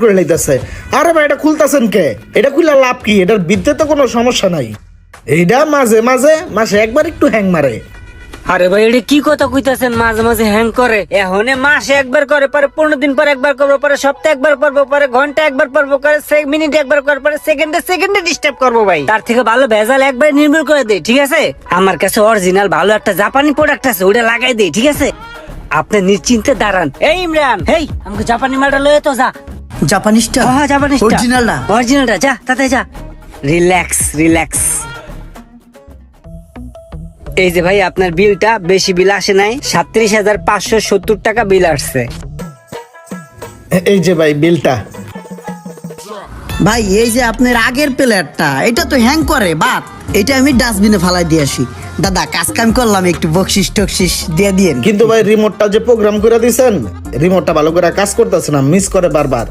করে লাইতাছে। আরে ভাই এটা খুলতাছেন কে? এটা খুললে লাভ কি? এটার বিদ্যে তো কোনো সমস্যা নাই। এইটা মাঝে মাঝে মাসে একবার একটু হ্যাং মারে। আরে ভাই এটা কি কথা কইতাছেন? মাঝে মাঝে হ্যাং করে? এখনে মাসে একবার করে, পরে 15 দিন পর একবার করবো, পরে সপ্তাহে একবার করবো, পরে ঘন্টা একবার করবো, করে মিনিট একবার করবো, পরে সেকেন্ডে ডিস্টার্ব করবো ভাই। তার থেকে ভালো ভেজাল একবার নির্মূল করে দেই, ঠিক আছে? আমার কাছে অরিজিনাল ভালো একটা জাপানি প্রোডাক্ট আছে, ওটা লাগাই দেই, ঠিক আছে? আপনি নিশ্চিন্তে দাঁড়ান। এই ইমরান, হেই আমাকে জাপানি মালটা লয়ে তো যা। জাপানিজটা? হ্যাঁ জাপানিজটা, অরিজিনালটা? অরিজিনালটা, যা তাতে যা। Relax relax. এই যে ভাই আপনার বিলটা, বেশি বিল আসে নাই, 37,570 টাকা বিল আসছে। এই যে ভাই বিলটা। ভাই এই যে আপনার আগের প্লেয়ারটা, এটা তো হ্যাং করে, বাট এটা আমি ডাস্টবিনে ফালাই দিয়ে আসি। দাদা কাজ কাম করলাম, একটু বকশিস টকশিস দিয়ে দিয়েন। কিন্তু ভাই রিমোটটা যে প্রোগ্রাম করে দিছেন, রিমোটটা ভালো করে কাজ করতেছে না, মিস করে বারবার।